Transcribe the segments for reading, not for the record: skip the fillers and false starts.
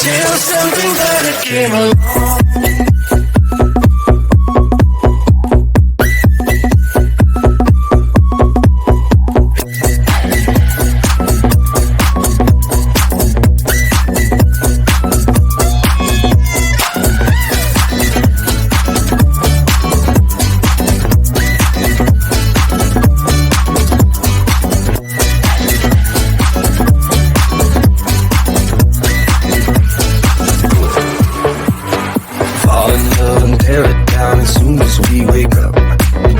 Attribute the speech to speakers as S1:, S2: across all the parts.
S1: until something better came along. Tear it down as soon as we wake up.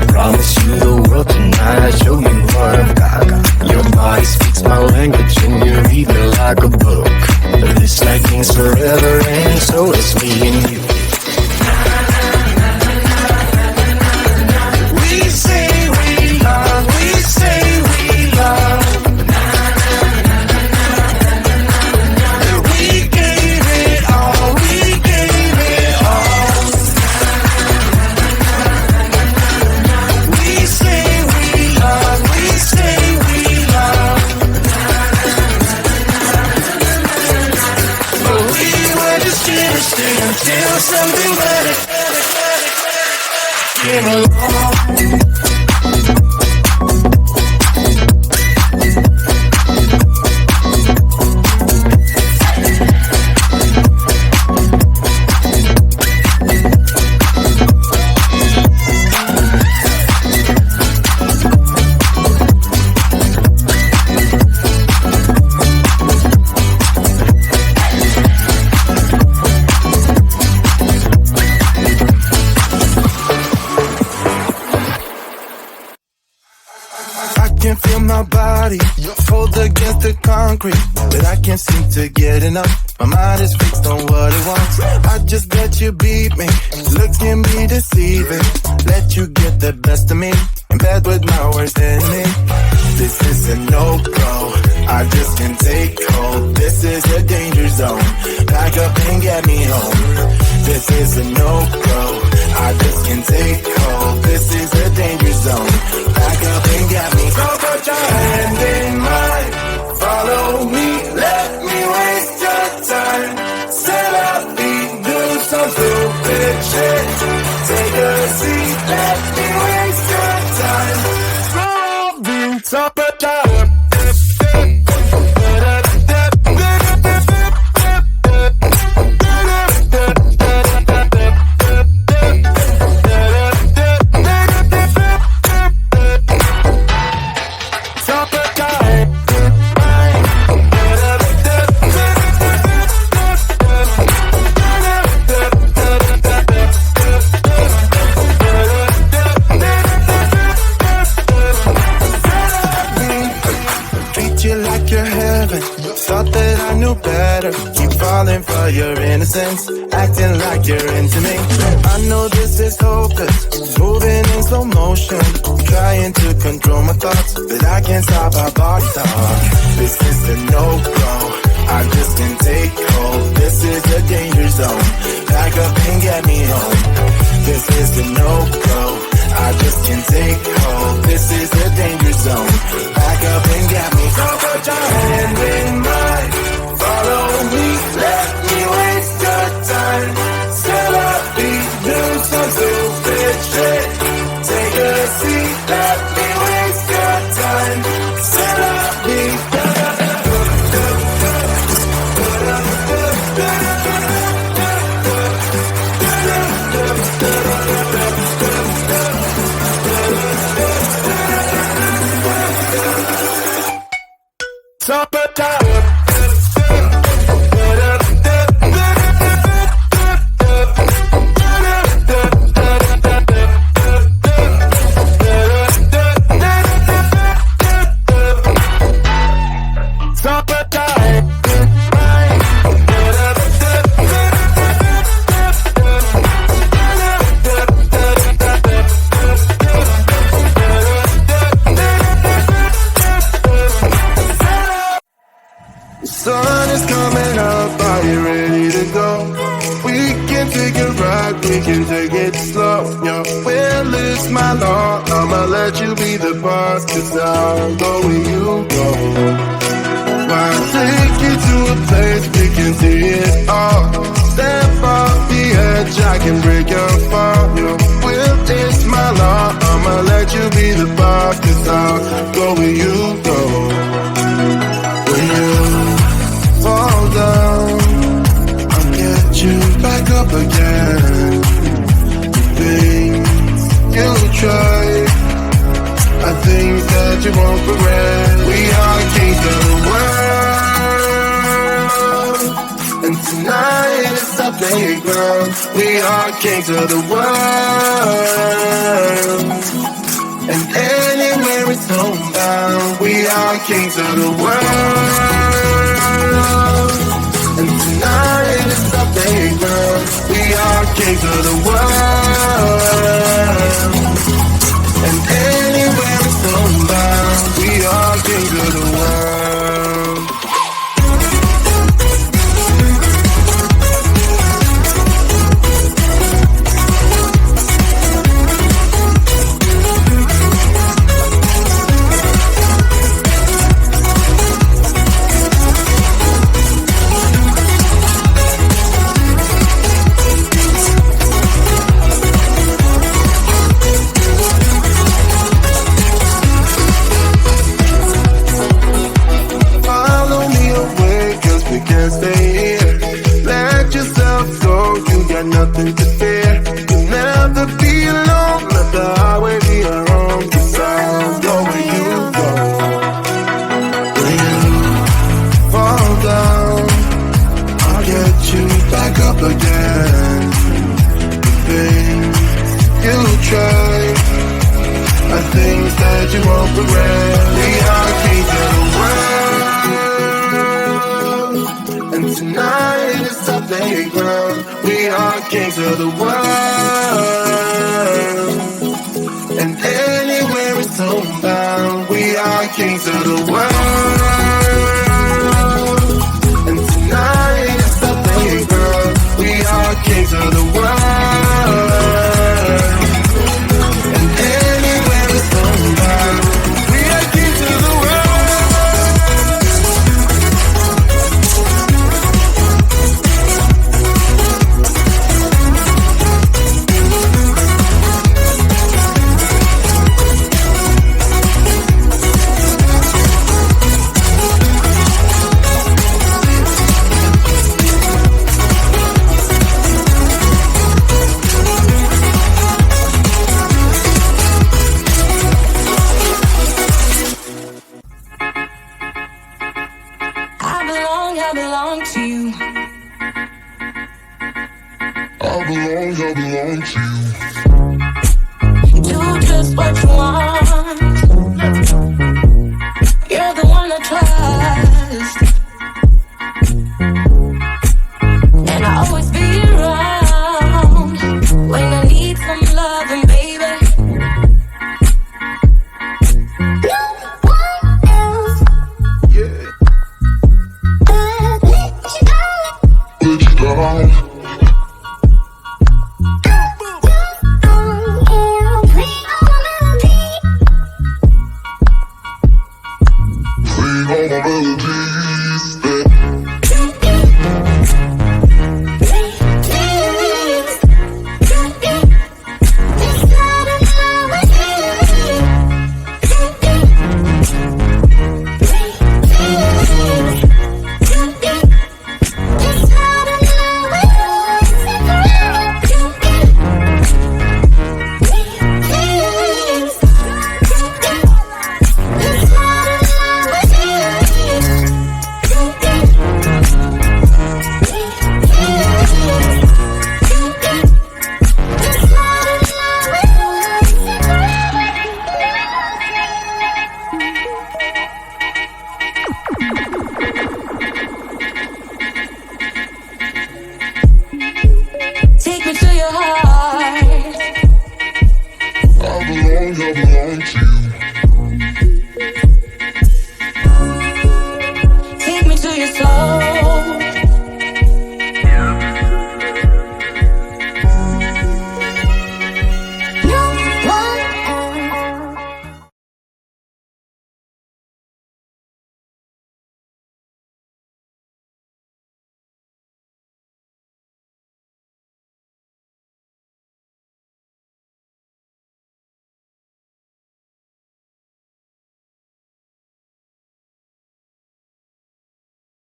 S1: Promise you the world tonight, I'll show you what I've got. Your body speaks my language and you read me like a book. This night means forever and so is me and you. We say we love, we say we love. We gave it all, we gave it all. We say we love, we say we love. But we were just chasing until something better came along. I can feel my body hold against the concrete, but I can't seem to get enough. My mind is fixed on what it wants. I just let you beat me, look at me deceiving. Let you get the best of me, in bed with my worst enemy. This is a no-go, I just can't take hold. This is a danger zone, back up and get me home. This is a no-go, I just can't take hold. This is a danger zone, back up and get me. So put your hand in mine, follow me, let me waste your time. Set up, do some stupid shit. Take a seat, let me waste your time. So put your thought that I knew better. Keep falling for your innocence, acting like you're into me. I know this is hopeless, moving in slow motion, trying to control my thoughts, but I can't stop our body talk. This is a no-go, I just can't take hold. This is a danger zone, back up and get me home. This is a no-go, I just can't take hold. This is a danger zone, back up and get me. So put your hand in mine, follow me, let me waste your time. Still up, do some stupid shit. Take a seat, let me waste your time. Still up, Top it down.
S2: Sun is coming up, are you ready to go? We can take a ride, we can take it slow. Your will is my law, I'ma let you be the boss, 'cause I'll go where you go. I'll take you to the place, we can see it all. Step off the edge, I can break your fall. Your will is my law, I'ma let you be the boss, 'cause I'll go where you go. When you fall down, I'll get you back up again. Things you try, I think that you won't regret. We are kings of the world, and tonight is our playground. We are kings of the world, and anywhere it's homebound. We are kings of the world, and tonight is our playground. We are kings of the world, and anywhere it's homebound. We are kings of the world. Nothing to fear. You'll never be alone. Let the highway be our home. 'Cause I'll go where you go. When you fall down, I'll get you back up again. The things you try, I think that you won't regret. We are kings of the world, and tonight is our playground. We are kings of the world, and anywhere it's homebound. We are kings of the world, and tonight is our playground. We are kings of the world, and anywhere it's homebound. We are kings of the world.
S3: I belong to you.
S2: I belong to you.
S3: Do just what you want. You're the one I trust, and I'll always be around when I need some loving, baby. No one else.
S2: Yeah.
S3: Let you down. Take me to your heart.
S2: I belong to you.